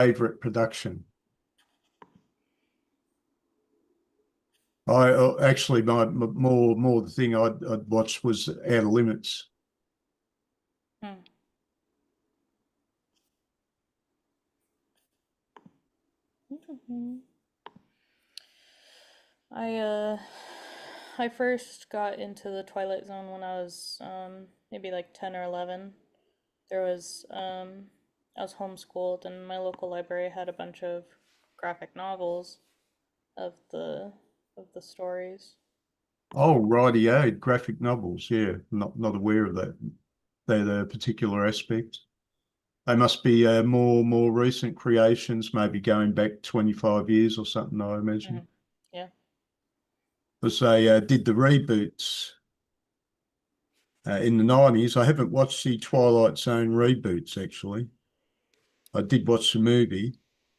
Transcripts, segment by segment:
favourite production? I actually more the thing I'd watched was Outer Limits. Hmm. I first got into the Twilight Zone when I was maybe like 10 or 11. There was I was homeschooled and my local library had a bunch of graphic novels of the stories. Oh, rightio, graphic novels. Yeah, not aware of that particular aspect. They must be more recent creations, maybe going back 25 years or something, I imagine. Yeah. Because they did the reboots in the 90s. I haven't watched the Twilight Zone reboots, actually. I did watch the movie.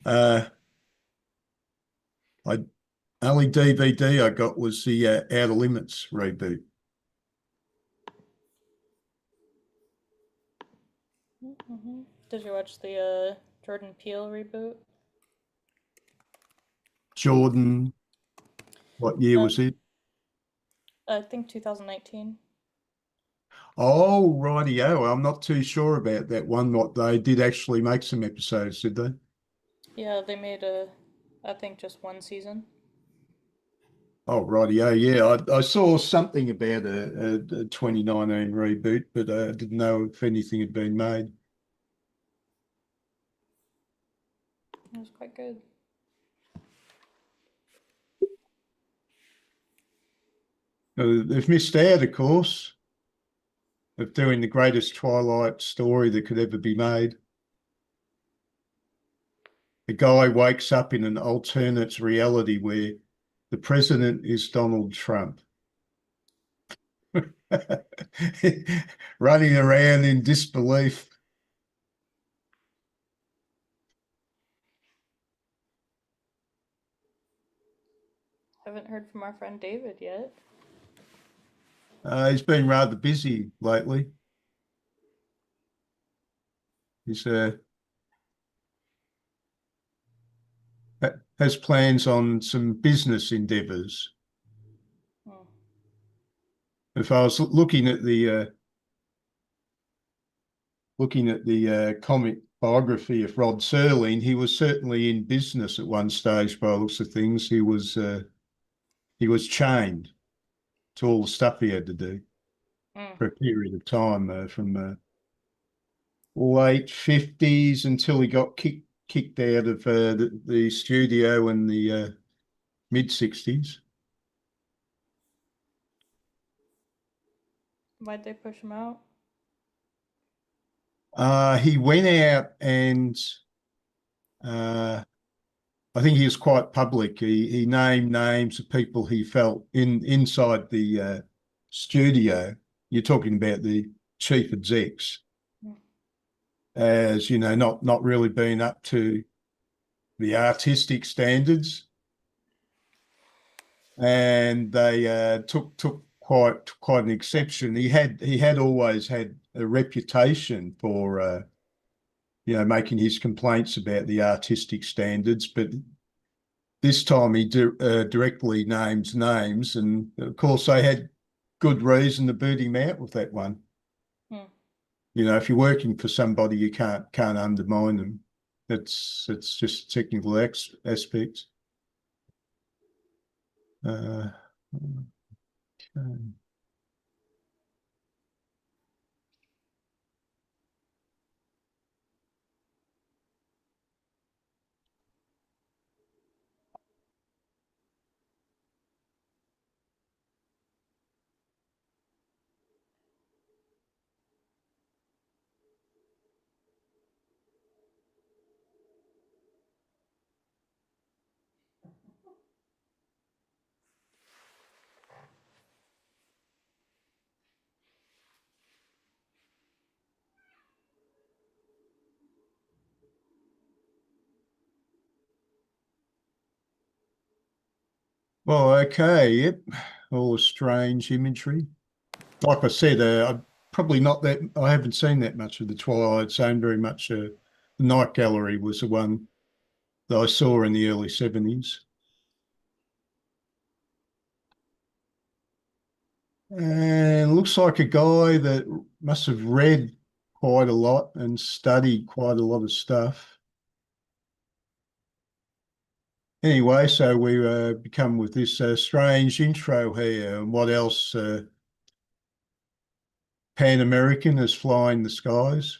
Uh, I only DVD I got was the Outer Limits reboot. Did you watch the Jordan Peele reboot? Jordan, what year Um, was it? I think 2019. Oh, rightio. I'm not too sure about that one. What they did actually make some episodes, did they? Yeah, they made I think just one season. Oh, rightio. Yeah, I saw something about a 2019 reboot, but I didn't know if anything had been made. It was quite good. They've missed out, of course, of doing the greatest Twilight story that could ever be made. A guy wakes up in an alternate reality where the president is Donald Trump. Running around in disbelief. Haven't heard from our friend David yet. He's been rather busy lately. He's has plans on some business endeavours. Hmm. If I was looking at the comic biography of Rod Serling, he was certainly in business at one stage. By the looks of things, he was chained to all the stuff he had to do Hmm. for a period of time from late 50s until he got kicked out of the studio in the mid 60s. Why'd they push him out? He went out and uh, I think he was quite public. He named names of people he felt inside the studio. You're talking about the chief execs, Hmm. as you know, not really being up to the artistic standards, and they took quite an exception. He had always had a reputation for making his complaints about the artistic standards, but this time he directly names names, and of course they had good reason to boot him out with that one. Hmm. If you're working for somebody, you can't undermine them. It's just a technical aspect. Okay. Well, okay, yep. All strange imagery. Like I said, probably not that. I haven't seen that much of the Twilight Zone very much. The Night Gallery was the one that I saw in the early 70s. And looks like a guy that must have read quite a lot and studied quite a lot of stuff. Anyway, so we become with this strange intro here. And what else? Pan American is flying the skies.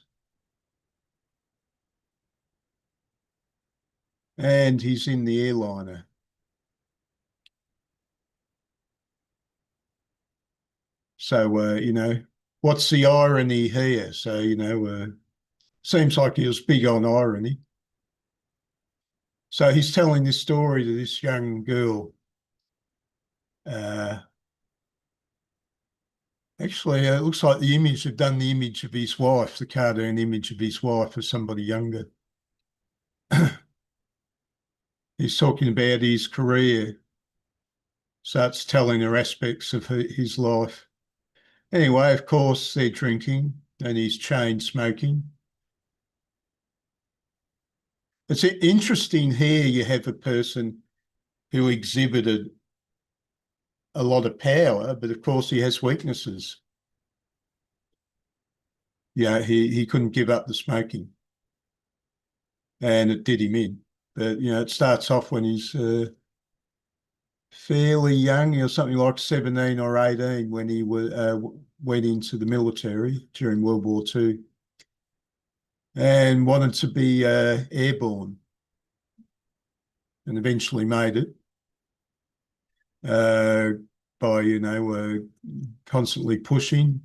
And he's in the airliner. So, what's the irony here? So, seems like he was big on irony. So he's telling this story to this young girl. Actually, it looks like the image, they've done the image of his wife, the cartoon image of his wife for somebody younger. He's talking about his career, starts telling her aspects of his life. Anyway, of course, they're drinking and he's chain smoking. It's interesting here you have a person who exhibited a lot of power, but of course he has weaknesses. Yeah, he couldn't give up the smoking, and it did him in. But it starts off when he's fairly young, something like 17 or 18 when he went into the military during World War II and wanted to be airborne, and eventually made it uh, by constantly pushing.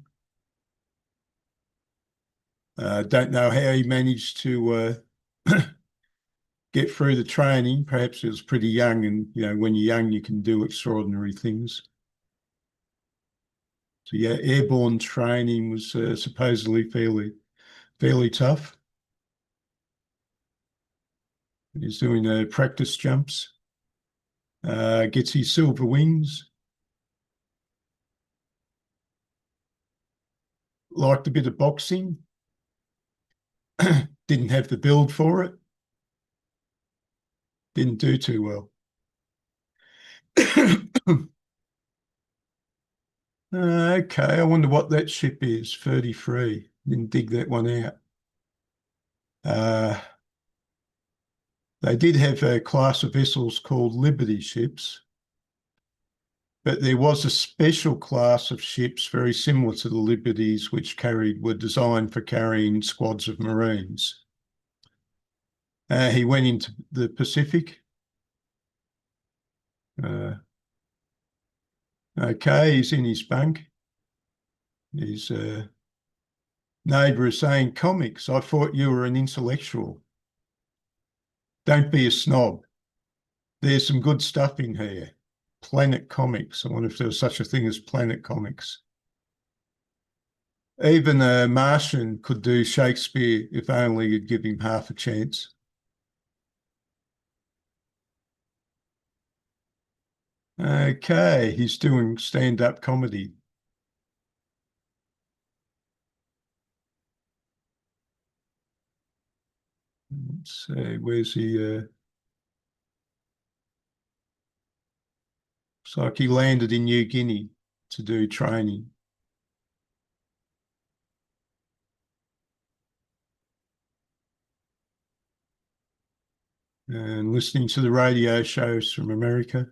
Don't know how he managed to get through the training. Perhaps he was pretty young, and when you're young, you can do extraordinary things. So yeah, airborne training was supposedly fairly tough. He's doing practice jumps. Gets his silver wings. Liked a bit of boxing. Didn't have the build for it. Didn't do too well. Okay, I wonder what that ship is. 33. Didn't dig that one out. They did have a class of vessels called Liberty ships, but there was a special class of ships very similar to the Liberties, which were designed for carrying squads of Marines. He went into the Pacific. Okay, he's in his bunk. His neighbour is saying, comics, I thought you were an intellectual. Don't be a snob. There's some good stuff in here. Planet Comics. I wonder if there was such a thing as Planet Comics. Even a Martian could do Shakespeare if only you'd give him half a chance. Okay, he's doing stand-up comedy. Let's see, where's he? Looks like he landed in New Guinea to do training. And listening to the radio shows from America.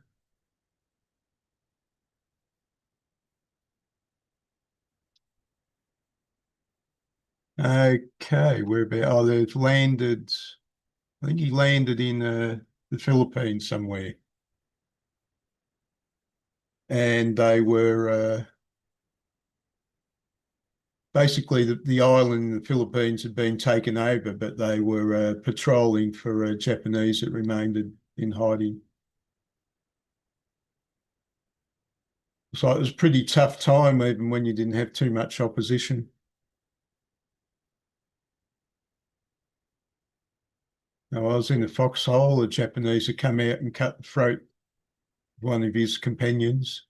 Okay, where about? Oh, they've landed. I think he landed in the Philippines somewhere. And they were basically the island in the Philippines had been taken over, but they were patrolling for Japanese that remained in hiding. So it was a pretty tough time, even when you didn't have too much opposition. Now, I was in a foxhole. The Japanese had come out and cut the throat of one of his companions.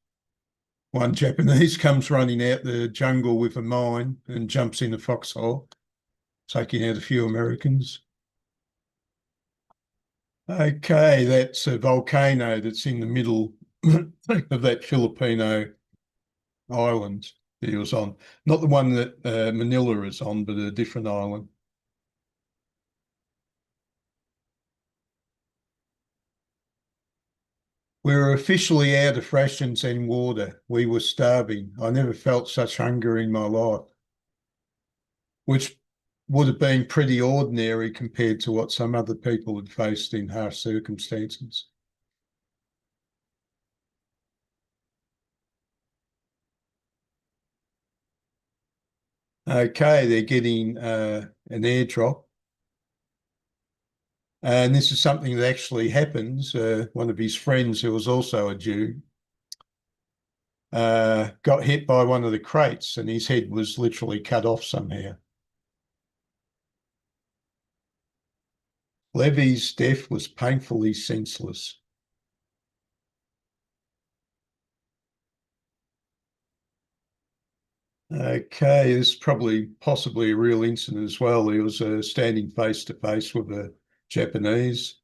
One Japanese comes running out the jungle with a mine and jumps in a foxhole, taking out a few Americans. Okay, that's a volcano that's in the middle of that Filipino island that he was on. Not the one that Manila is on, but a different island. We were officially out of rations and water. We were starving. I never felt such hunger in my life, which would have been pretty ordinary compared to what some other people had faced in harsh circumstances. Okay, they're getting an airdrop. And this is something that actually happens. One of his friends, who was also a Jew, got hit by one of the crates and his head was literally cut off somehow. Levy's death was painfully senseless. Okay, this is probably possibly a real incident as well. He was standing face to face with a Japanese,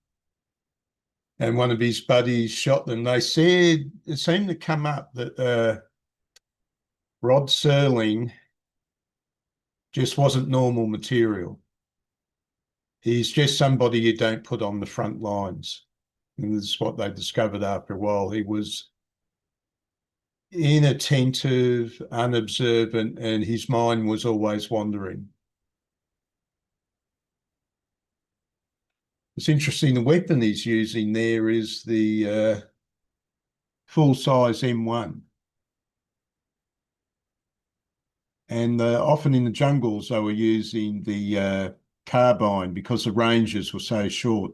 and one of his buddies shot them. They said it seemed to come up that Rod Serling just wasn't normal material. He's just somebody you don't put on the front lines. And this is what they discovered after a while. He was inattentive, unobservant, and his mind was always wandering. It's interesting, the weapon he's using there is the full-size M1. And often in the jungles, they were using the carbine because the ranges were so short.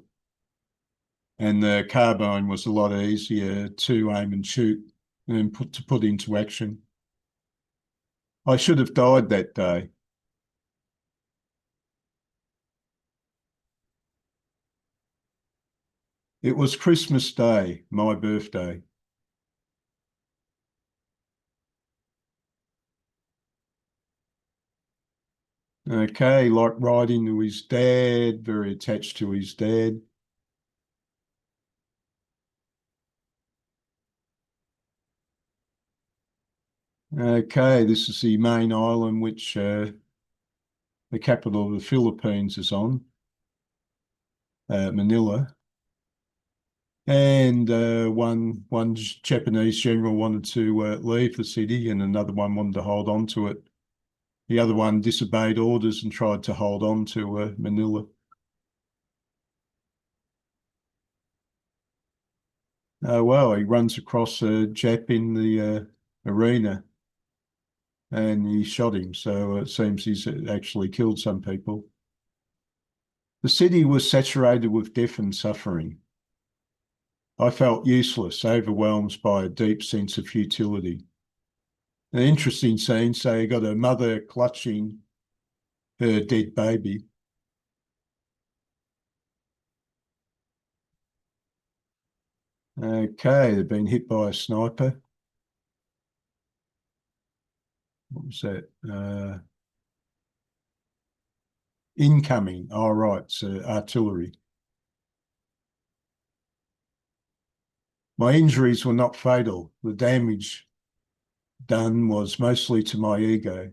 And the carbine was a lot easier to aim and shoot and put into action. I should have died that day. It was Christmas Day, my birthday. Okay, like writing to his dad, very attached to his dad. Okay, this is the main island which the capital of the Philippines is on, Manila. And one Japanese general wanted to leave the city, and another one wanted to hold on to it. The other one disobeyed orders and tried to hold on to Manila. Well, he runs across a Jap in the arena and he shot him. So it seems he's actually killed some people. The city was saturated with death and suffering. I felt useless, overwhelmed by a deep sense of futility. An interesting scene. So you got a mother clutching her dead baby. Okay, they've been hit by a sniper. What was that? Incoming. Oh, right, so artillery. My injuries were not fatal. The damage done was mostly to my ego.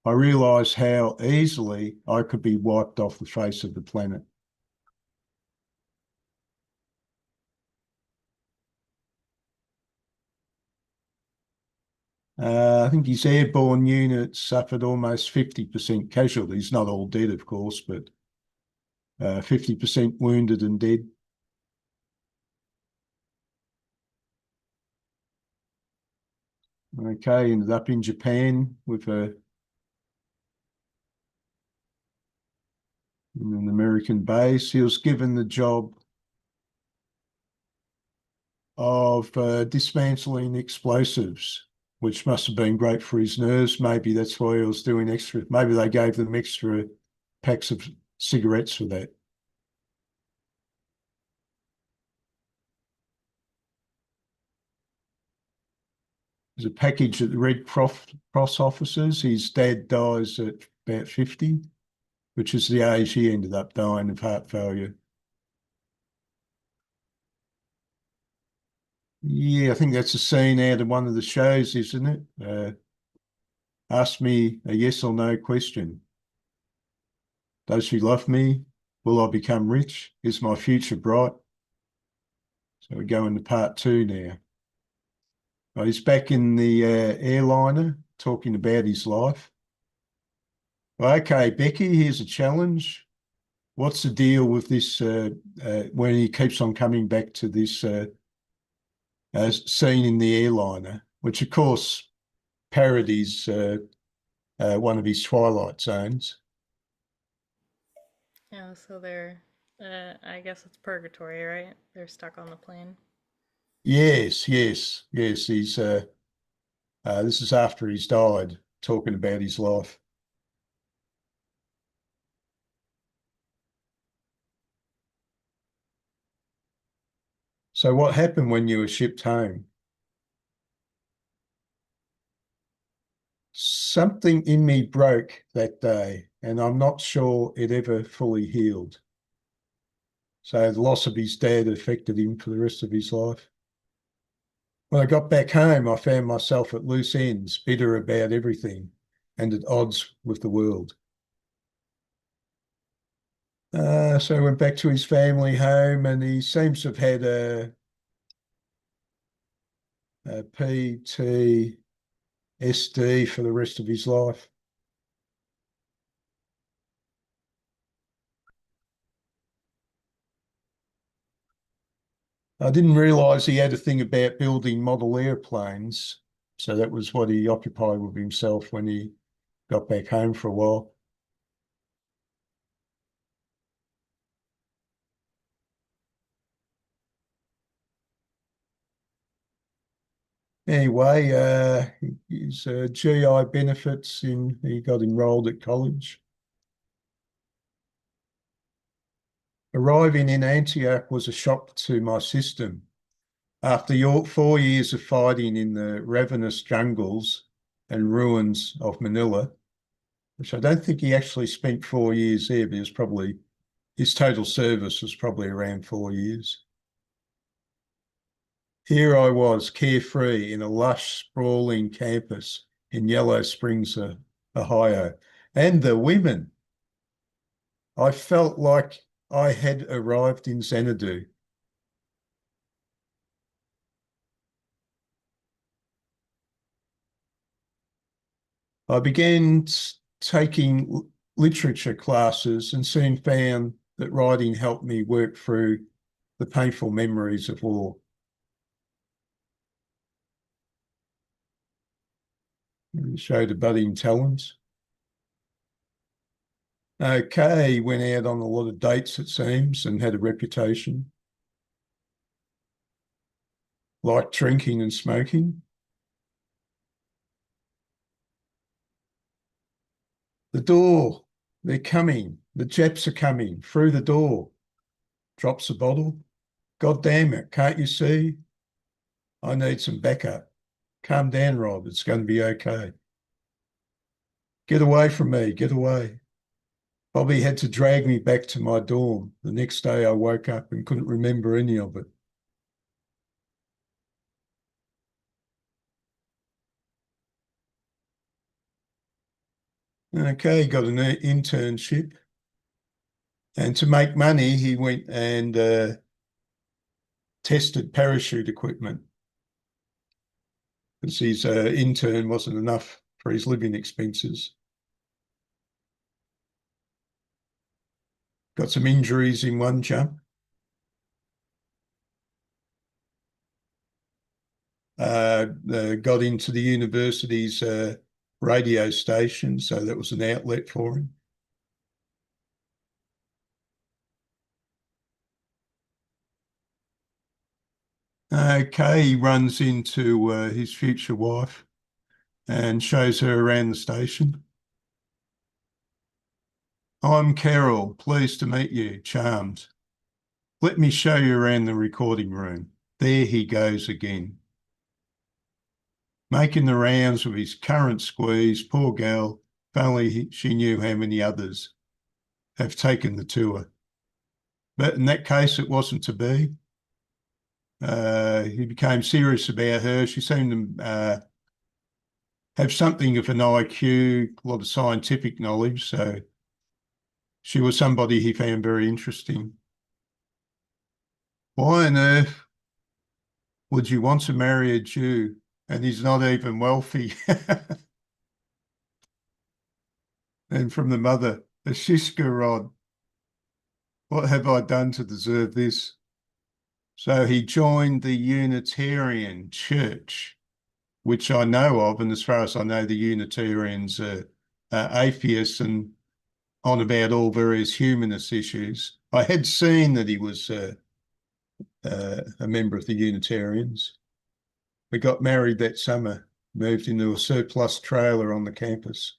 I realised how easily I could be wiped off the face of the planet. I think his airborne unit suffered almost 50% casualties, not all dead, of course, but 50% wounded and dead. Okay, ended up in Japan with in an American base. He was given the job of dismantling explosives, which must have been great for his nerves. Maybe that's why he was doing extra. Maybe they gave them extra packs of cigarettes for that. There's a package at the Red Cross offices. His dad dies at about 50, which is the age he ended up dying of heart failure. Yeah, I think that's a scene out of one of the shows, isn't it? Ask me a yes or no question. Does she love me? Will I become rich? Is my future bright? So we go into part two now. Oh, he's back in the airliner talking about his life. Okay, Becky, here's a challenge. What's the deal with this when he keeps on coming back to this scene in the airliner, which of course parodies one of his Twilight zones. Yeah, so they're, I guess it's purgatory, right? They're stuck on the plane. Yes, yes, yes. He's this is after he's died, talking about his life. So what happened when you were shipped home? Something in me broke that day, and I'm not sure it ever fully healed. So the loss of his dad affected him for the rest of his life. When I got back home, I found myself at loose ends, bitter about everything and at odds with the world. So I went back to his family home, and he seems to have had a PTSD for the rest of his life. I didn't realise he had a thing about building model airplanes. So that was what he occupied with himself when he got back home for a while. Anyway, his GI benefits he got enrolled at college. Arriving in Antioch was a shock to my system. After 4 years of fighting in the ravenous jungles and ruins of Manila, which I don't think he actually spent 4 years there, but his total service was probably around 4 years. Here I was, carefree in a lush, sprawling campus in Yellow Springs, Ohio. And the women, I felt like I had arrived in Xanadu. I began taking literature classes and soon found that writing helped me work through the painful memories of war. It showed a budding talent. Okay, went out on a lot of dates, it seems, and had a reputation. Liked drinking and smoking. The door, they're coming. The Japs are coming through the door. Drops a bottle. God damn it, can't you see? I need some backup. Calm down, Rob. It's going to be okay. Get away from me. Get away. Bobby had to drag me back to my dorm. The next day I woke up and couldn't remember any of it. Okay, got an internship. And to make money, he went and tested parachute equipment because his intern wasn't enough for his living expenses. Got some injuries in one jump. Got into the university's radio station, so that was an outlet for him. Okay, he runs into his future wife and shows her around the station. I'm Carol, pleased to meet you, charmed. Let me show you around the recording room. There he goes again. Making the rounds with his current squeeze, poor girl, if only she knew how many others have taken the tour. But in that case, it wasn't to be. He became serious about her. She seemed to have something of an IQ, a lot of scientific knowledge. So she was somebody he found very interesting. Why on earth would you want to marry a Jew and he's not even wealthy? And from the mother, a shishka rod. What have I done to deserve this? So he joined the Unitarian Church, which I know of, and as far as I know, the Unitarians are atheists and on about all various humanist issues. I had seen that he was a member of the Unitarians. We got married that summer, moved into a surplus trailer on the campus.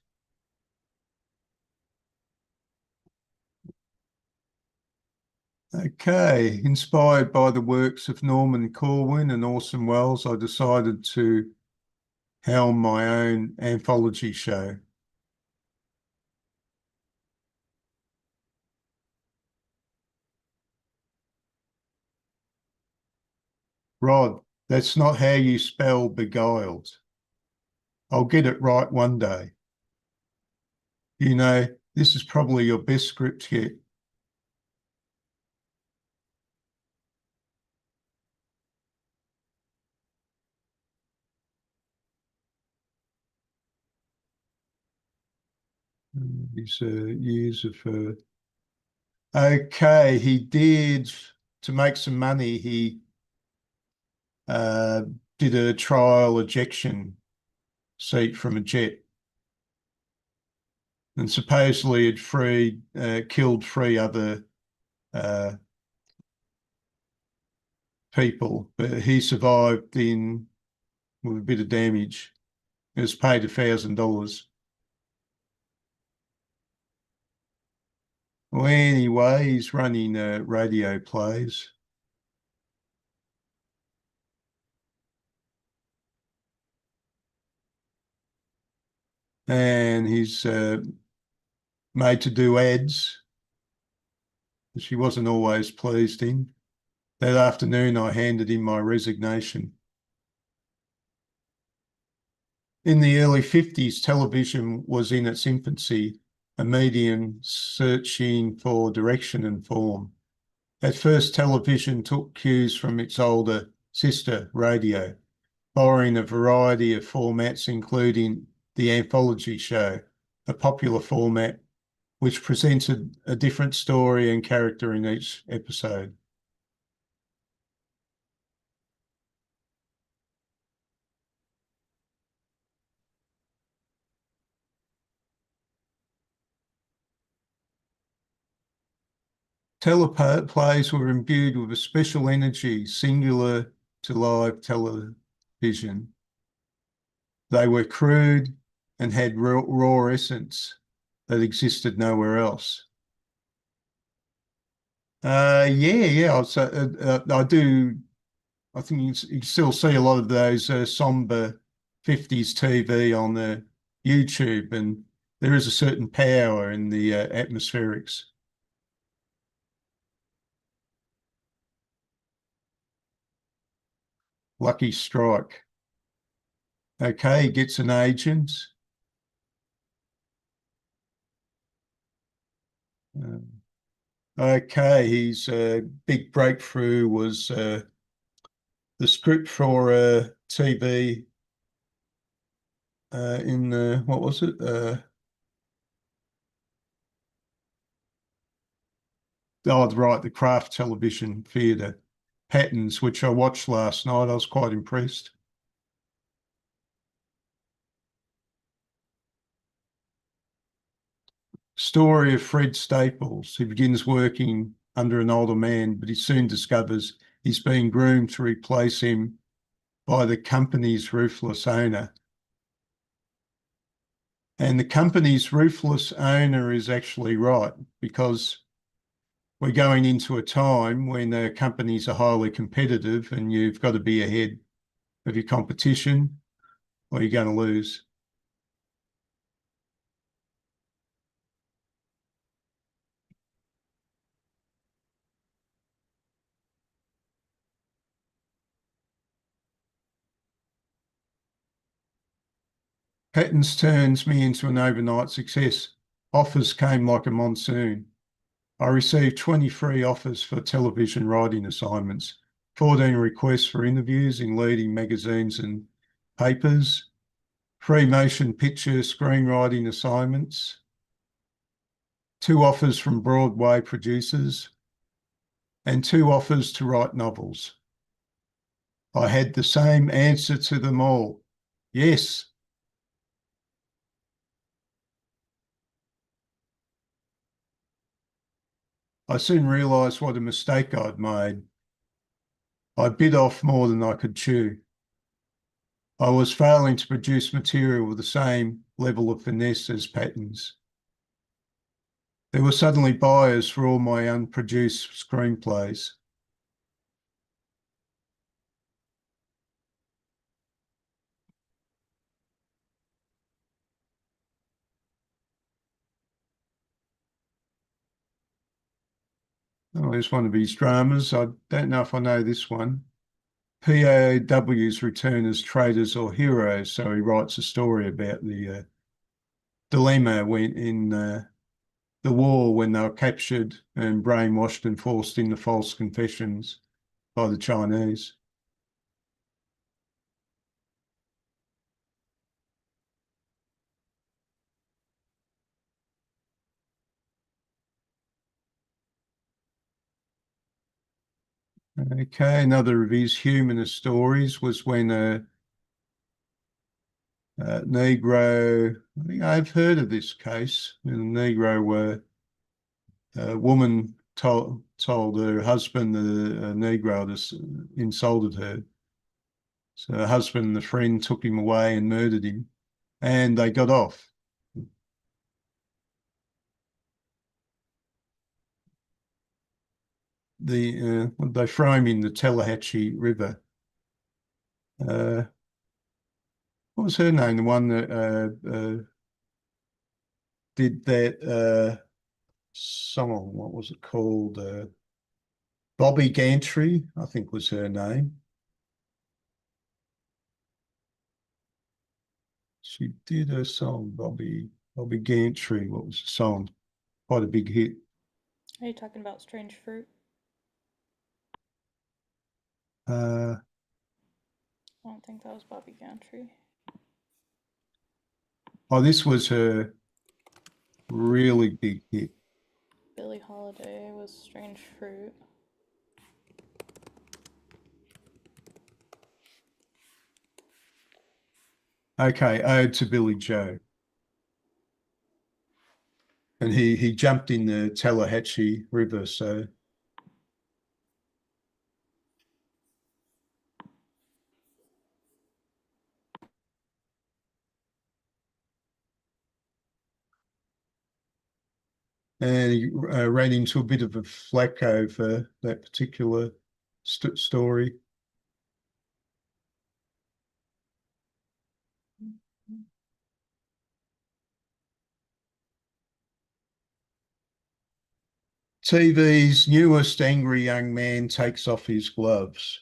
Okay, inspired by the works of Norman Corwin and Orson Welles, I decided to helm my own anthology show. Rod, that's not how you spell beguiled. I'll get it right one day. You know, this is probably your best script yet. These years of okay, he did to make some money. He uh, did a trial ejection seat from a jet, and supposedly it killed three other uh, people, but he survived in with a bit of damage. He was paid $1,000. Well, anyway, he's running radio plays. And he's made to do ads, which he wasn't always pleased in. That afternoon, I handed in my resignation. In the early 50s, television was in its infancy, a medium searching for direction and form. At first, television took cues from its older sister, radio, borrowing a variety of formats, including the anthology show, a popular format which presented a different story and character in each episode. Teleplays were imbued with a special energy singular to live television. They were crude and had raw essence that existed nowhere else. Yeah. I do. I think you still see a lot of those somber 50s TV on the YouTube, and there is a certain power in the atmospherics. Lucky strike. Okay, he gets an agent. Uh, okay, his big breakthrough was the script for TV in the, what was it? Oh, right, the Kraft Television Theatre Patterns, which I watched last night. I was quite impressed. Story of Fred Staples. He begins working under an older man, but he soon discovers he's being groomed to replace him by the company's ruthless owner. And the company's ruthless owner is actually right, because we're going into a time when companies are highly competitive and you've got to be ahead of your competition or you're going to lose. Patterns turns me into an overnight success. Offers came like a monsoon. I received 23 offers for television writing assignments, 14 requests for interviews in leading magazines and papers, 3 motion picture screenwriting assignments, 2 offers from Broadway producers, and 2 offers to write novels. I had the same answer to them all. Yes. I soon realised what a mistake I'd made. I bit off more than I could chew. I was failing to produce material with the same level of finesse as Patton's. There were suddenly buyers for all my unproduced screenplays. Oh, there's one of his dramas. I don't know if I know this one. POWs return as traitors or heroes. So he writes a story about the dilemma when in the war when they were captured and brainwashed and forced into false confessions by the Chinese. Okay, another of his humanist stories was when a Negro, I think I've heard of this case, when a Negro, a woman told her husband the Negro had insulted her. So her husband and the friend took him away and murdered him, and they got off. They throw him in the Tallahatchie River. What was her name? The one that did that song. What was it called? Bobby Gantry, I think was her name. She did a song, Bobby Gantry. What was the song? Quite a big hit. Are you talking about Strange Fruit? Uh, I don't think that was Bobby Gantry. oh, this was her really big hit. Billie Holiday was Strange Fruit. Okay, Ode to Billy Joe. And he jumped in the Tallahatchie River, so and he ran into a bit of a flack over that particular story. TV's newest angry young man takes off his gloves.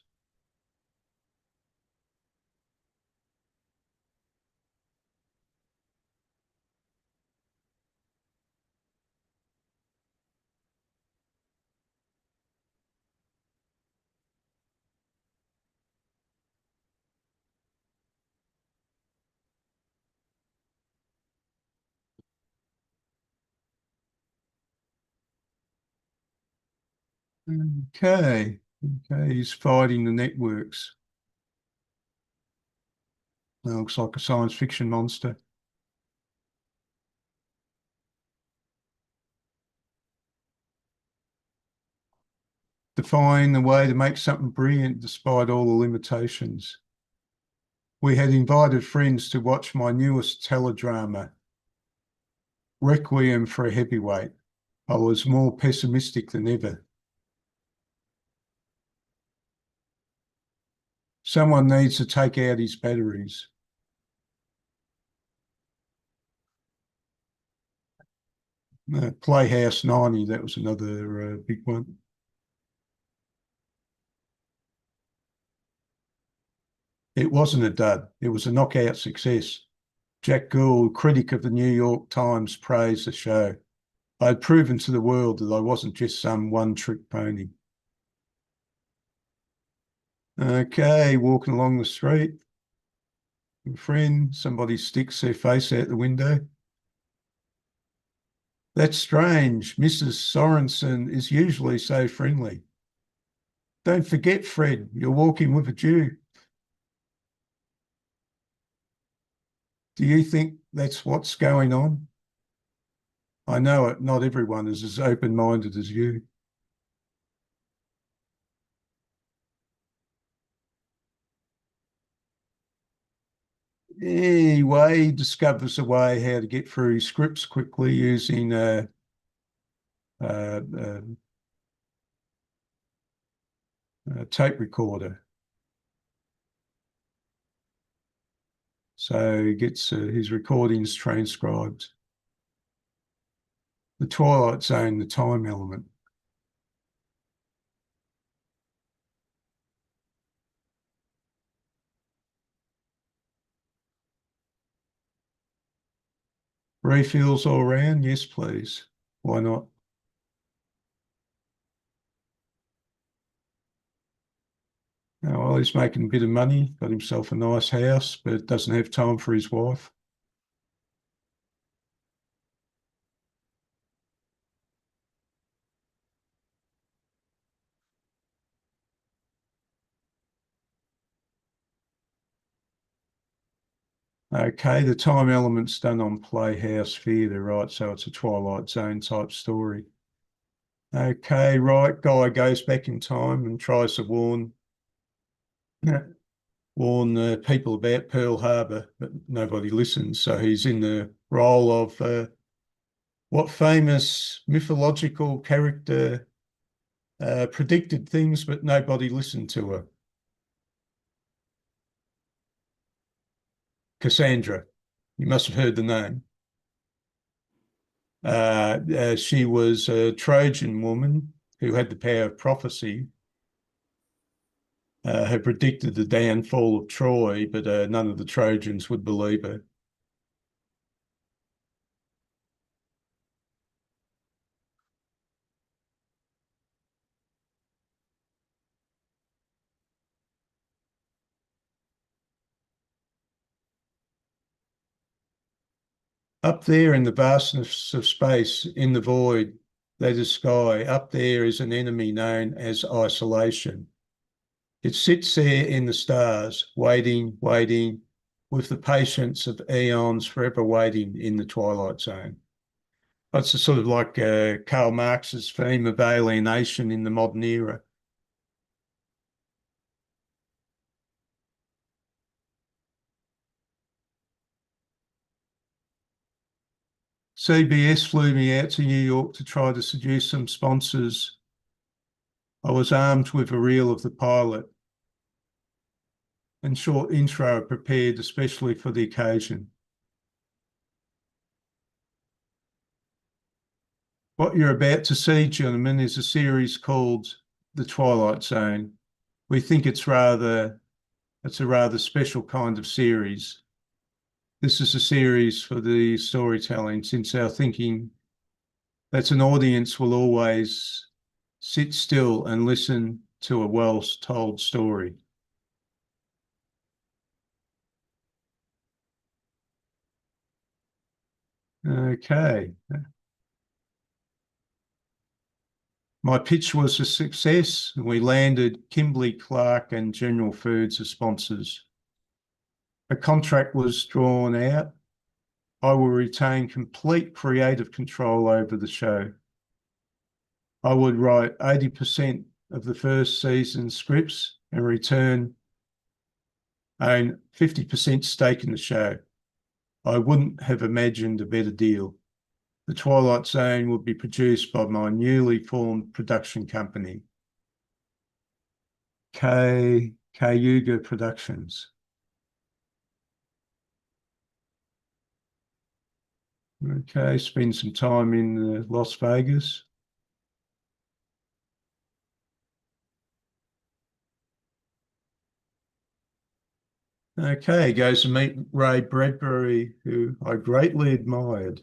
Okay, he's fighting the networks. That looks like a science fiction monster. Define the way to make something brilliant despite all the limitations. We had invited friends to watch my newest teledrama, Requiem for a Heavyweight. I was more pessimistic than ever. Someone needs to take out his batteries. Playhouse 90, that was another big one. It wasn't a dud. It was a knockout success. Jack Gould, critic of the New York Times, praised the show. I had proven to the world that I wasn't just some one-trick pony. Okay, walking along the street. A friend, somebody sticks their face out the window. That's strange. Mrs. Sorensen is usually so friendly. Don't forget, Fred, you're walking with a Jew. Do you think that's what's going on? I know it. Not everyone is as open-minded as you. Anyway, he discovers a way how to get through scripts quickly using uh, a tape recorder. So he gets his recordings transcribed. The Twilight Zone, the time element. Refills all around? Yes, please. Why not? Oh, well, he's making a bit of money, got himself a nice house, but doesn't have time for his wife. Okay, the time element's done on Playhouse Theatre, right? So it's a Twilight Zone type story. Okay, right. Guy goes back in time and tries to warn people about Pearl Harbor, but nobody listens. So he's in the role of what famous mythological character predicted things, but nobody listened to her? Cassandra. You must have heard the name. She was a Trojan woman who had the power of prophecy, had predicted the downfall of Troy, but none of the Trojans would believe her. Up there in the vastness of space, in the void, that is sky, up there is an enemy known as isolation. It sits there in the stars, waiting, waiting, with the patience of eons forever waiting in the Twilight Zone. That's a sort of like Karl Marx's theme of alienation in the modern era. CBS flew me out to New York to try to seduce some sponsors. I was armed with a reel of the pilot and short intro prepared especially for the occasion. What you're about to see, gentlemen, is a series called The Twilight Zone. We think it's a rather special kind of series. This is a series for the storytelling, since our thinking that an audience will always sit still and listen to a well-told story. Okay. My pitch was a success, and we landed Kimberly-Clark and General Foods as sponsors. A contract was drawn out. I will retain complete creative control over the show. I would write 80% of the first season scripts and return own 50% stake in the show. I wouldn't have imagined a better deal. The Twilight Zone would be produced by my newly formed production company, Cayuga Productions. Okay, spend some time in Las Vegas. Okay, goes to meet Ray Bradbury, who I greatly admired.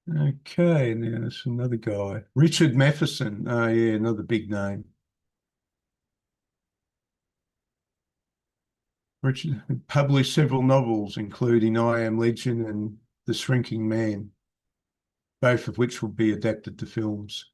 Okay, now there's another guy. Richard Matheson. Oh, yeah, another big name. Richard published several novels, including I Am Legend and The Shrinking Man, both of which will be adapted to films.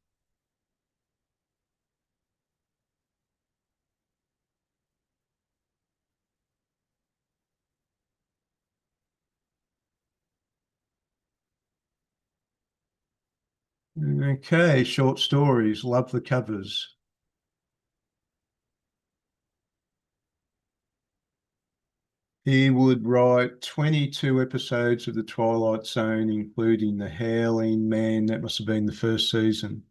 Okay, short stories. Love the covers. He would write 22 episodes of The Twilight Zone, including The Howling Man. That must have been the first season.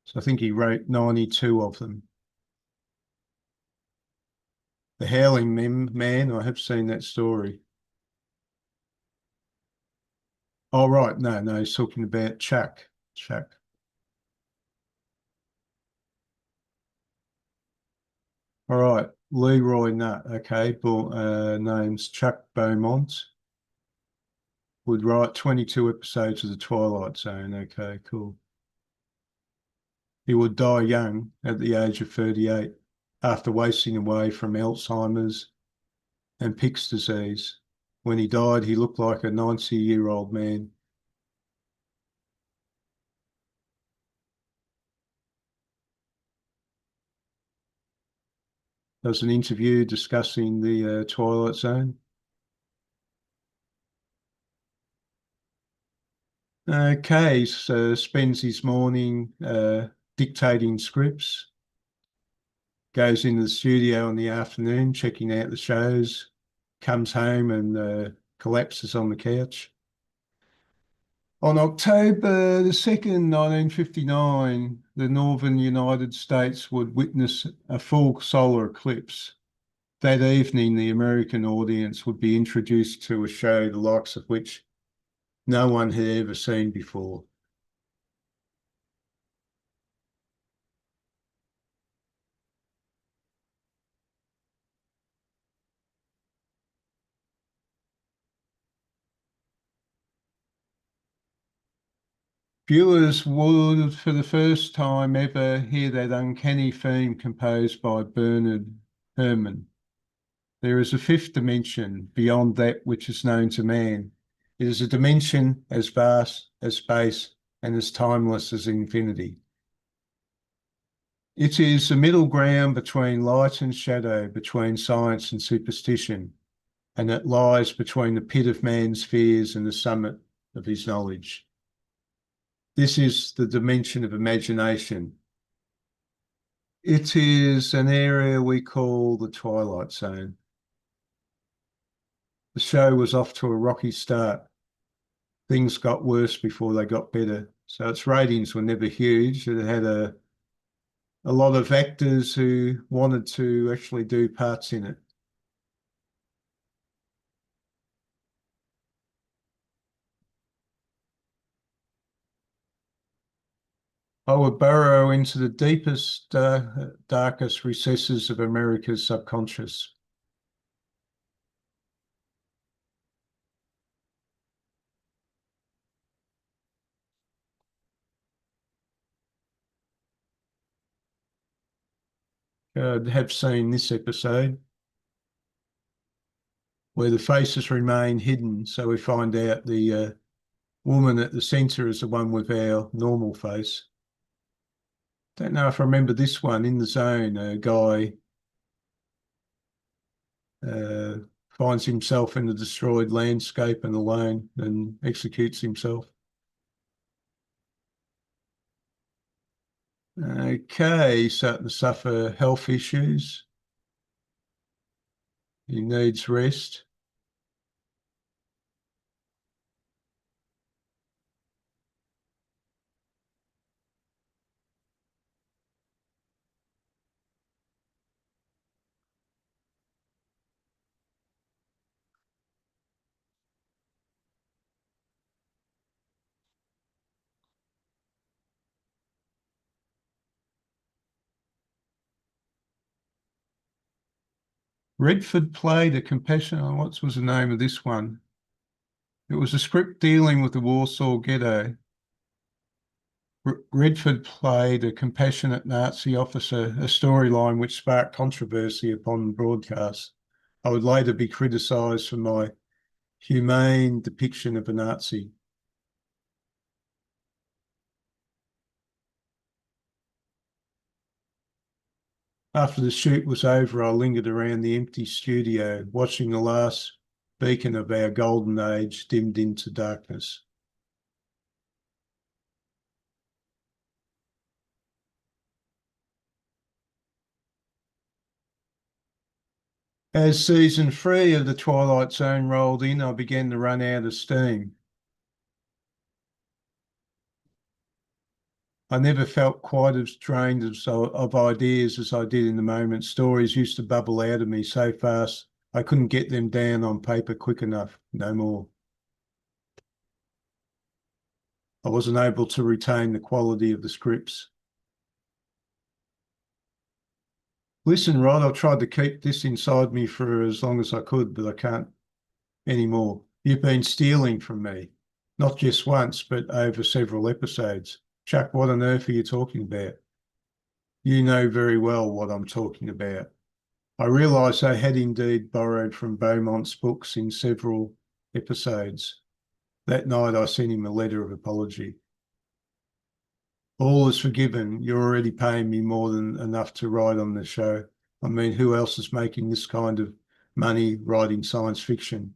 So I think he wrote 92 of them. The Howling Man, I have seen that story. Oh, right. No, no, he's talking about Chuck. Chuck. All right. Leroy Nutt. Okay. But, name's Chuck Beaumont. Would write 22 episodes of The Twilight Zone. Okay, cool. He would die young at the age of 38 after wasting away from Alzheimer's and Pick's disease. When he died, he looked like a 90-year-old man. There was an interview discussing the Twilight Zone. Okay, so spends his morning dictating scripts, goes into the studio in the afternoon, checking out the shows, comes home and collapses on the couch. On October the 2nd, 1959, the northern United States would witness a full solar eclipse. That evening, the American audience would be introduced to a show the likes of which no one had ever seen before. Viewers would, for the first time ever, hear that uncanny theme composed by Bernard Herrmann. There is a fifth dimension beyond that which is known to man. It is a dimension as vast as space and as timeless as infinity. It is the middle ground between light and shadow, between science and superstition, and it lies between the pit of man's fears and the summit of his knowledge. This is the dimension of imagination. It is an area we call the Twilight Zone. The show was off to a rocky start. Things got worse before they got better. So its ratings were never huge. It had a lot of actors who wanted to actually do parts in it. I would burrow into the deepest, darkest recesses of America's subconscious. Have seen this episode where the faces remain hidden. So we find out the woman at the centre is the one with our normal face. Don't know if I remember this one. In the Zone, a guy uh, finds himself in a destroyed landscape and alone and executes himself. Okay, he's starting to suffer health issues. He needs rest. Redford played a compassion. Oh, what was the name of this one? It was a script dealing with the Warsaw Ghetto. Redford played a compassionate Nazi officer, a storyline which sparked controversy upon broadcast. I would later be criticised for my humane depiction of a Nazi. After the shoot was over, I lingered around the empty studio, watching the last beacon of our golden age dimmed into darkness. As season 3 of The Twilight Zone rolled in, I began to run out of steam. I never felt quite as drained of ideas as I did in the moment. Stories used to bubble out of me so fast, I couldn't get them down on paper quick enough. No more. I wasn't able to retain the quality of the scripts. Listen, Rod, I've tried to keep this inside me for as long as I could, but I can't anymore. You've been stealing from me, not just once, but over several episodes. Chuck, what on earth are you talking about? You know very well what I'm talking about. I realised I had indeed borrowed from Beaumont's books in several episodes. That night I sent him a letter of apology. All is forgiven. You're already paying me more than enough to write on the show. I mean, who else is making this kind of money writing science fiction?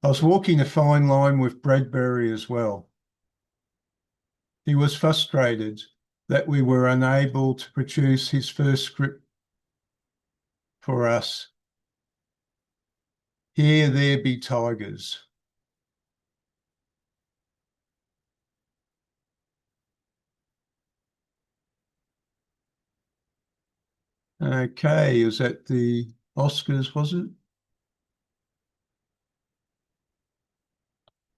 I was walking a fine line with Bradbury as well. He was frustrated that we were unable to produce his first script for us. Here there be tigers. Okay, it was at the Oscars, was it?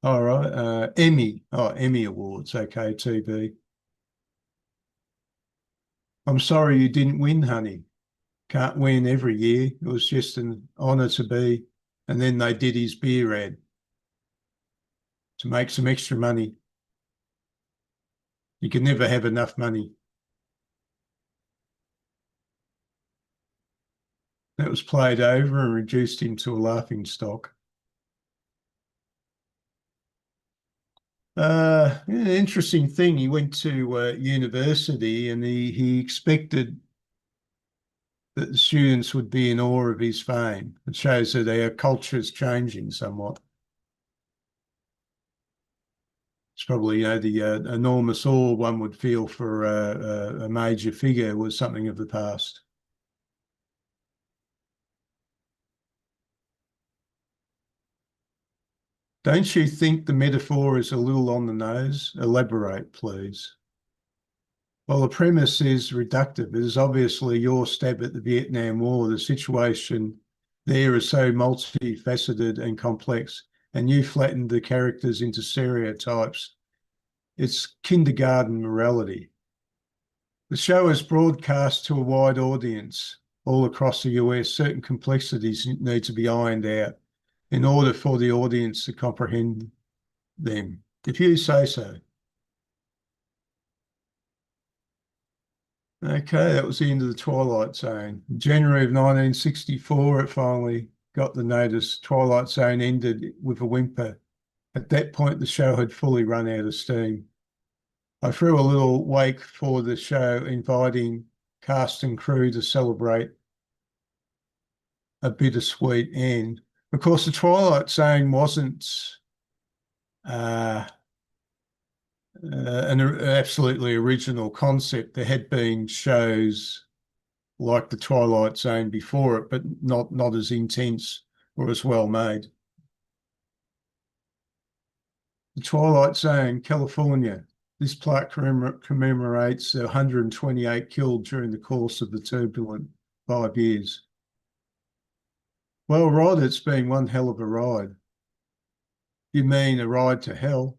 All right, Emmy. Oh, Emmy Awards. Okay, TV. I'm sorry you didn't win, honey. Can't win every year. It was just an honour to be. And then they did his beer ad to make some extra money. You can never have enough money. That was played over and reduced into a laughing stock. Interesting thing. He went to university and he expected that the students would be in awe of his fame. It shows that our culture is changing somewhat. It's probably, the enormous awe one would feel for a major figure was something of the past. Don't you think the metaphor is a little on the nose? Elaborate, please. Well, the premise is reductive. It is obviously your stab at the Vietnam War. The situation there is so multifaceted and complex, and you flattened the characters into stereotypes. It's kindergarten morality. The show is broadcast to a wide audience all across the US. Certain complexities need to be ironed out in order for the audience to comprehend them, if you say so. Okay, that was the end of the Twilight Zone. January of 1964, it finally got the notice. Twilight Zone ended with a whimper. At that point, the show had fully run out of steam. I threw a little wake for the show, inviting cast and crew to celebrate a bittersweet end. Of course, the Twilight Zone wasn't uh, an absolutely original concept. There had been shows like the Twilight Zone before it, but not as intense or as well made. The Twilight Zone, California. This plaque commemorates 128 killed during the course of the turbulent 5 years. Well, Rod, it's been one hell of a ride. You mean a ride to hell?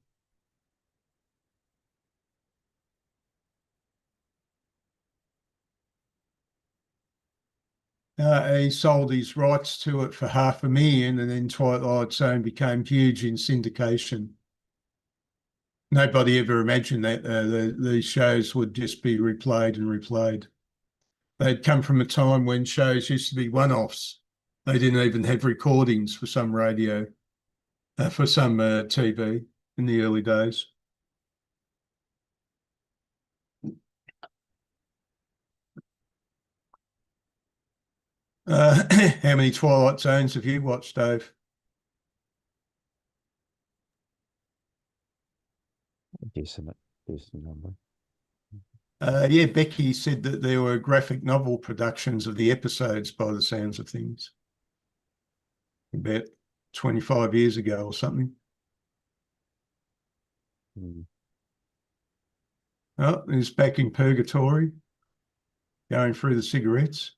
He sold his rights to it for $500,000, and then Twilight Zone became huge in syndication. Nobody ever imagined that these shows would just be replayed and replayed. They'd come from a time when shows used to be one-offs. They didn't even have recordings for some radio, for some TV in the early days. How many Twilight Zones have you watched, Dave? Decent number. Yeah, Becky said that there were graphic novel productions of the episodes by the sounds of things. About 25 years ago or something. Mm. Oh, he's back in purgatory, going through the cigarettes.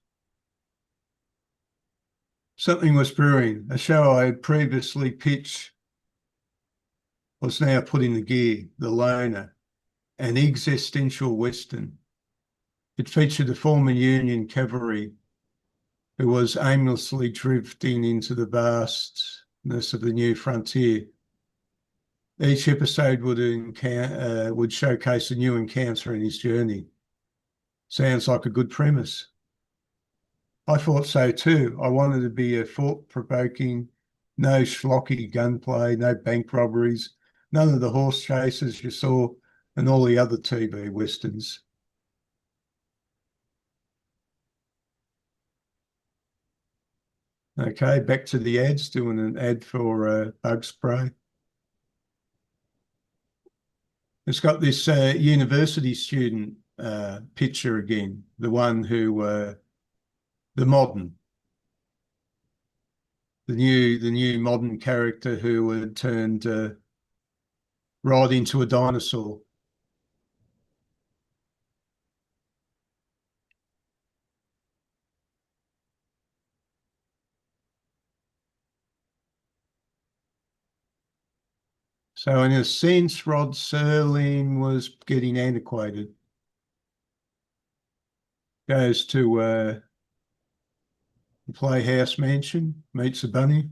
Something was brewing. A show I had previously pitched was now put in the gear, The Loner, an existential Western. It featured a former Union cavalry who was aimlessly drifting into the vastness of the new frontier. Each episode would showcase a new encounter in his journey. Sounds like a good premise. I thought so too. I wanted to be a thought-provoking, no schlocky gunplay, no bank robberies, none of the horse chases you saw in all the other TV westerns. Okay, back to the ads, doing an ad for bug spray. It's got this university student picture again, the one who, the modern, the new modern character who had turned right into a dinosaur. So in a sense, Rod Serling was getting antiquated. Goes to the Playhouse Mansion, meets a bunny.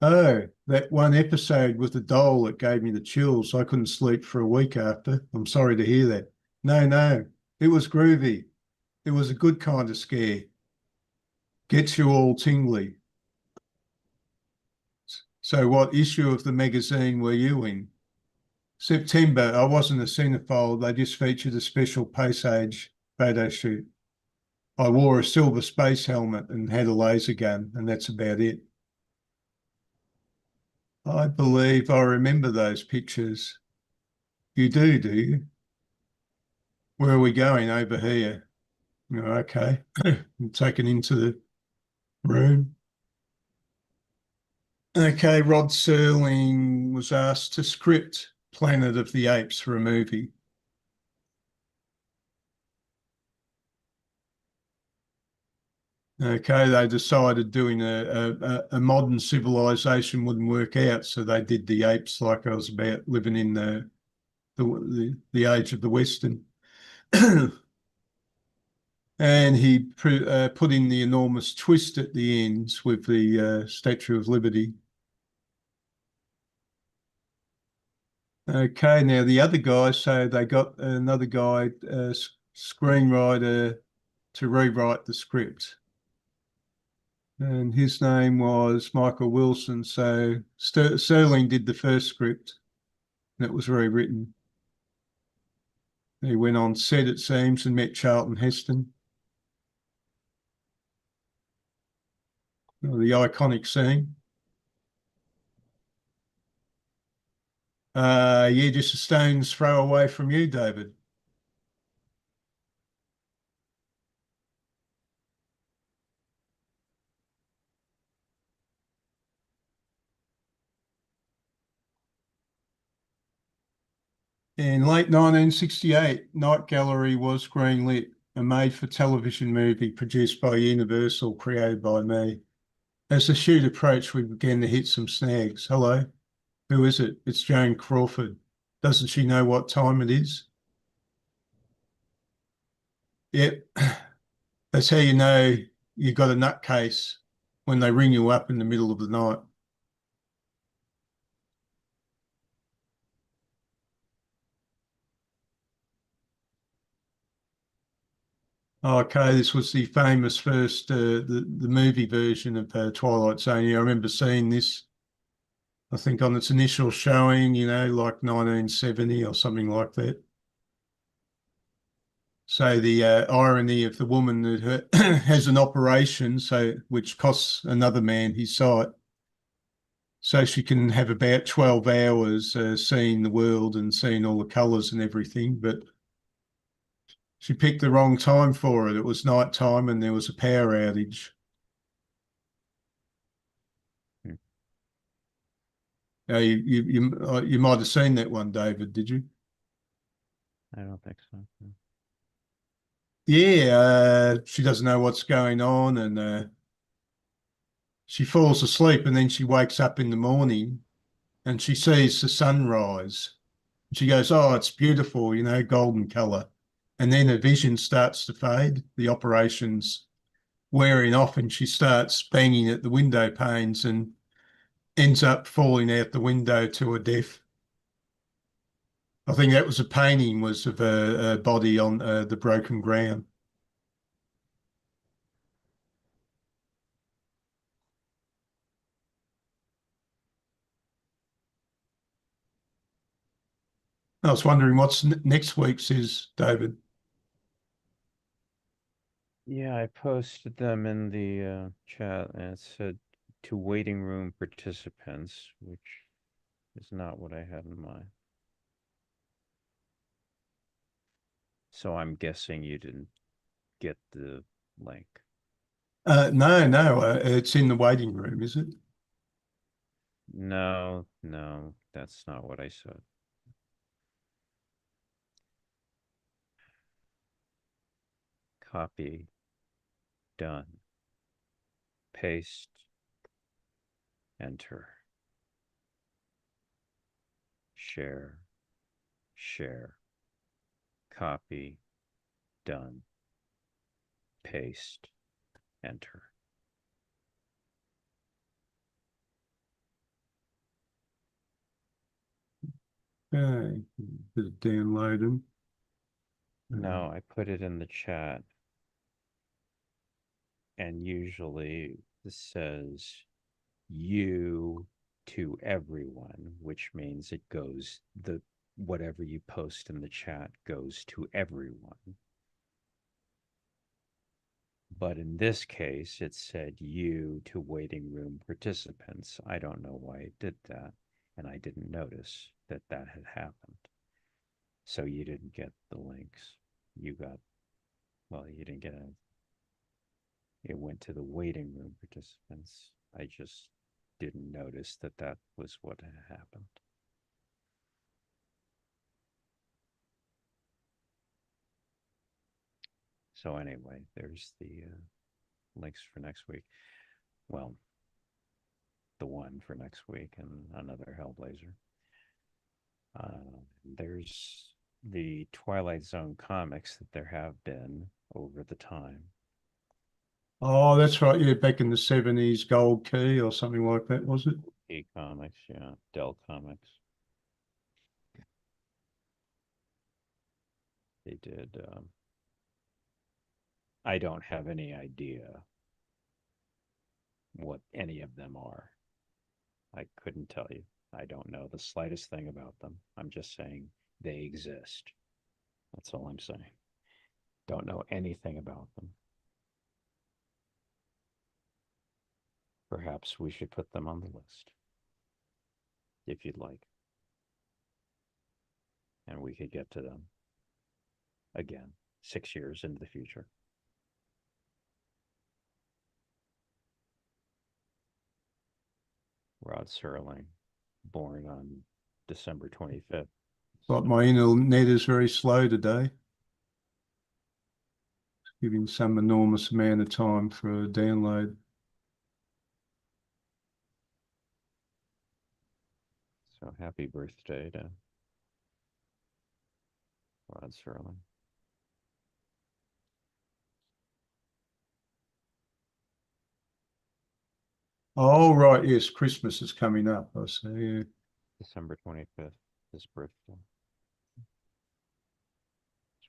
Oh, that one episode with the doll that gave me the chills. I couldn't sleep for a week after. I'm sorry to hear that. No, it was groovy. It was a good kind of scare. Gets you all tingly. So what issue of the magazine were you in? September. I wasn't a cinephile. They just featured a special Pace Age photo shoot. I wore a silver space helmet and had a laser gun, and that's about it. I believe I remember those pictures. You do you? Where are we going? Over here. Oh, okay. I'm taken into the room. Okay, Rod Serling was asked to script Planet of the Apes for a movie. Okay, they decided doing a modern civilization wouldn't work out, so they did the apes like I was about living in the age of the Western. And he put in the enormous twist at the ends with the Statue of Liberty. Okay, now the other guy, so they got another guy, screenwriter, to rewrite the script. And his name was Michael Wilson. So Serling did the first script, and it was rewritten. He went on set, it seems, and met Charlton Heston. The iconic scene. Yeah, just a stone's throw away from you, David. In late 1968, Night Gallery was greenlit, a made-for-television movie produced by Universal, created by me. As the shoot approached, we began to hit some snags. Hello, who is it? It's Joan Crawford. Doesn't she know what time it is? Yep. That's how you know you got a nutcase when they ring you up in the middle of the night. Okay, this was the famous first the movie version of Twilight Zone. Yeah, I remember seeing this. I think on its initial showing, like 1970 or something like that. So the irony of the woman that has an operation, which costs another man his sight, so she can have about 12 hours seeing the world and seeing all the colours and everything. But she picked the wrong time for it. It was night time and there was a power outage. Hmm. You might have seen that one, David, did you? I don't think so. No. Yeah, she doesn't know what's going on and she falls asleep and then she wakes up in the morning and she sees the sunrise. She goes, "Oh, it's beautiful, golden color." And then her vision starts to fade. The operation's wearing off and she starts banging at the window panes and ends up falling out the window to her death. I think that was a painting was of a body on the broken ground. I was wondering what's next week's is, David. Yeah, I posted them in the chat and it said to waiting room participants, which is not what I had in mind. So I'm guessing you didn't get the link. No, it's in the waiting room, is it? No, no, that's not what I said. Copy, done. Paste, enter. Share, share. Copy, done. Paste, enter. Okay, bit of downloading. No, I put it in the chat. And usually this says you to everyone, which means it goes whatever you post in the chat goes to everyone. But in this case, it said you to waiting room participants. I don't know why it did that. And I didn't notice that that had happened. So you didn't get the links. You didn't get it. It went to the waiting room participants. I just didn't notice that that was what had happened. So anyway, there's the links for next week. Well, the one for next week and another Hellblazer. There's the Twilight Zone comics that there have been over the time. Oh, that's right. Yeah, back in the 70s, Gold Key or something like that, was it? E-comics, yeah, Dell Comics. They did. I don't have any idea what any of them are. I couldn't tell you. I don't know the slightest thing about them. I'm just saying they exist. That's all I'm saying. Don't know anything about them. Perhaps we should put them on the list if you'd like. And we could get to them again 6 years into the future. Rod Serling, born on December 25th. But my internet is very slow today. It's giving some enormous amount of time for a download. So happy birthday to Rod Serling. Oh, right. Yes, Christmas is coming up. I see. Yeah. December 25th, his birthday. That's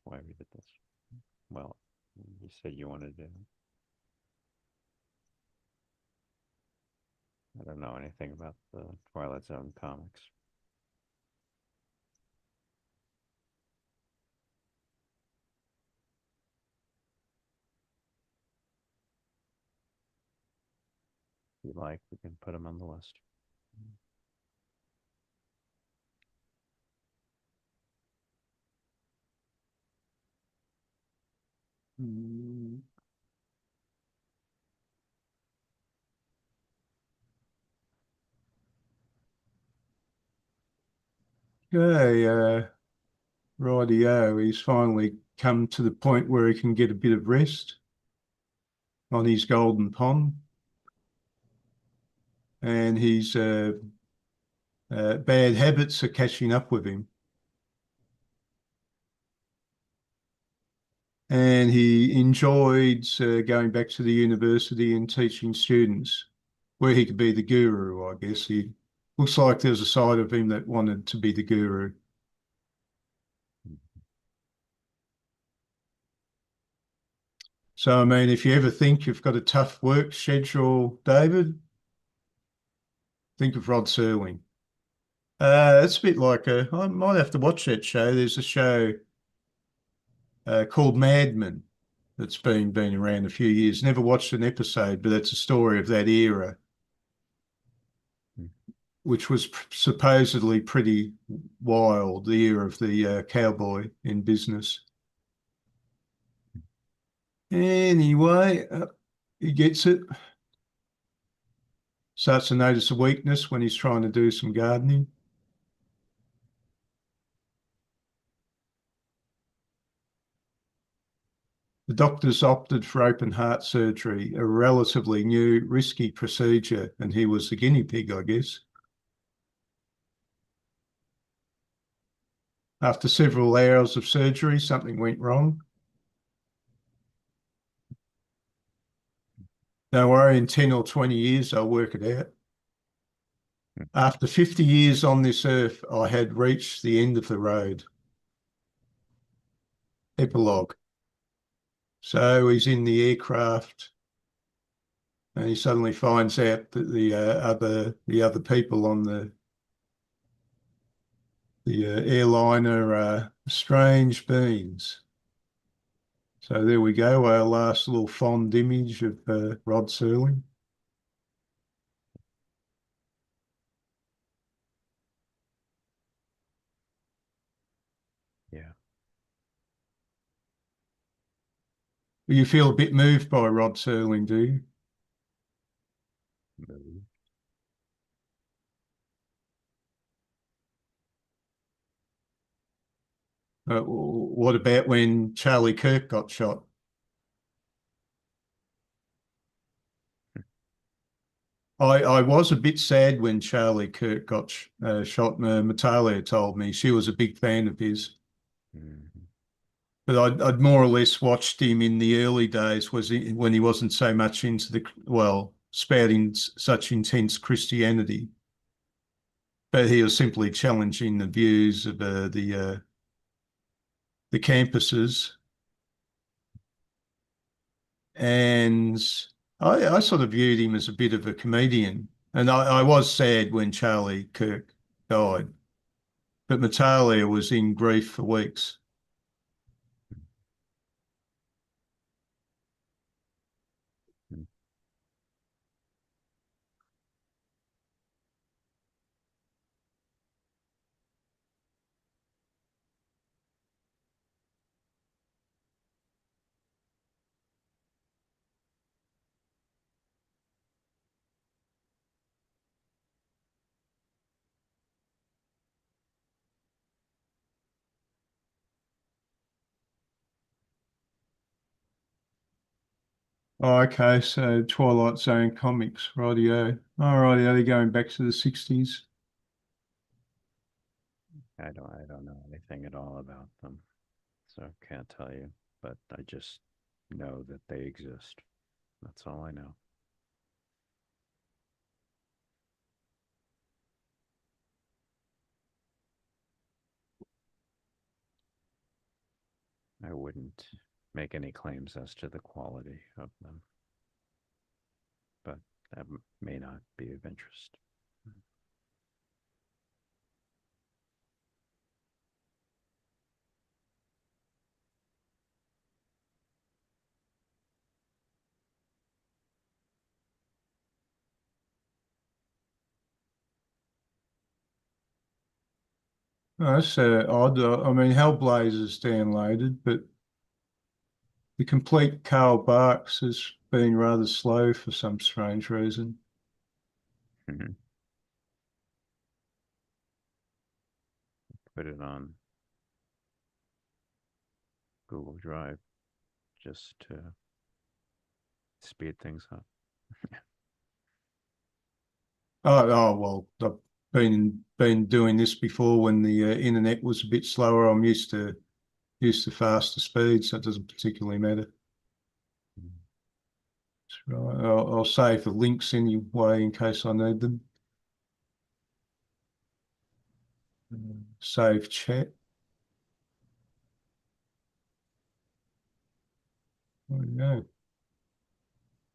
why we did this. Well, you said you wanted to. I don't know anything about the Twilight Zone comics. If you like, we can put them on the list. Mm. Okay, rightio. He's finally come to the point where he can get a bit of rest on his golden pond, and his bad habits are catching up with him. And he enjoyed going back to the university and teaching students, where he could be the guru, I guess. He looks like there's a side of him that wanted to be the guru. So, I mean, if you ever think you've got a tough work schedule, David, think of Rod Serling. It's a bit like I might have to watch that show. There's a show called Mad Men that's been around a few years. Never watched an episode, but it's a story of that era, which was supposedly pretty wild, the era of the cowboy in business. Anyway, he gets it. Starts to notice a weakness when he's trying to do some gardening. The doctors opted for open heart surgery, a relatively new, risky procedure, and he was the guinea pig, I guess. After several hours of surgery, something went wrong. Don't worry, in 10 or 20 years, I'll work it out. After 50 years on this earth, I had reached the end of the road. Epilogue. So he's in the aircraft, and he suddenly finds out that the other people on the airliner are strange beings. So there we go, our last little fond image of Rod Serling. Yeah. You feel a bit moved by Rod Serling, do you? Movie. What about when Charlie Kirk got shot? I was a bit sad when Charlie Kirk got shot. Natalia told me she was a big fan of his. Mm-hmm. But I'd more or less watched him in the early days when he wasn't so much into spouting such intense Christianity. But he was simply challenging the views of the campuses. And I sort of viewed him as a bit of a comedian. And I was sad when Charlie Kirk died. But Natalia was in grief for weeks. Oh, okay, so Twilight Zone comics, rightio. All righty, they're going back to the 60s. I don't know anything at all about them, so can't tell you. But I just know that they exist. That's all I know. I wouldn't make any claims as to the quality of them, but that may not be of interest. Oh, that's odd. I mean, Hellblazer's downloaded, but the complete Carl Barks has been rather slow for some strange reason. Mhm. Put it on Google Drive just to speed things up. Oh well, I've been doing this before when the internet was a bit slower. I'm used to faster speeds, so it doesn't particularly matter. Mm. Right. I'll save the links anyway in case I need them. Save chat. There we go.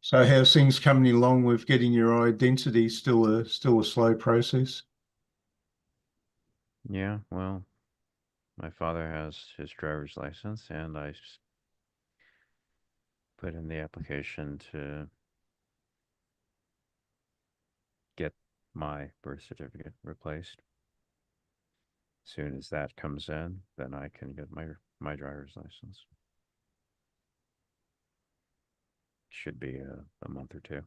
So how's things coming along with getting your identity? Still a slow process. Yeah, well, my father has his driver's license, and I put in the application to get my birth certificate replaced. As soon as that comes in, then I can get my driver's license. Should be a month or two.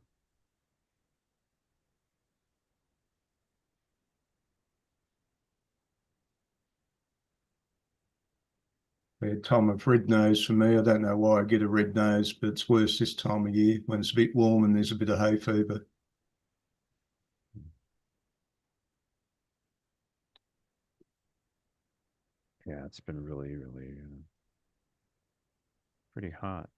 Yeah, time of red nose for me. I don't know why I get a red nose, but it's worse this time of year when it's a bit warm and there's a bit of hay fever. Yeah, it's been really, really pretty hot.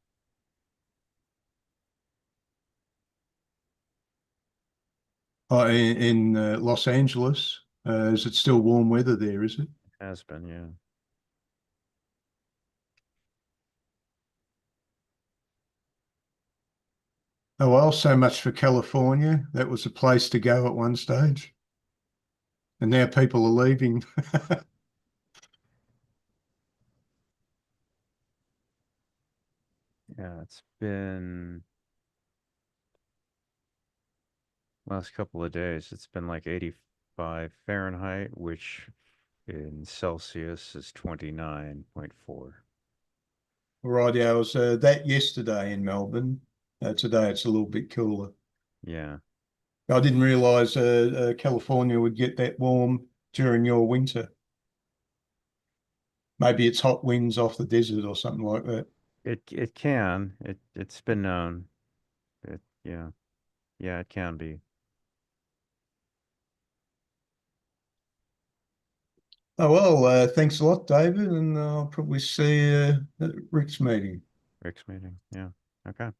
Oh, in Los Angeles, is it still warm weather there? Is it? Has been, yeah. Oh well, so much for California. That was a place to go at one stage, and now people are leaving. Yeah, it's been last couple of days. It's been like 85 Fahrenheit, which in Celsius is 29.4. Right, yeah, I was that yesterday in Melbourne. Today it's a little bit cooler. Yeah. I didn't realise California would get that warm during your winter. Maybe it's hot winds off the desert or something like that. It can. It's been known. It yeah. Yeah, it can be. Oh well, thanks a lot, David, and I'll probably see you at Rick's meeting. Rick's meeting. Yeah. Okay.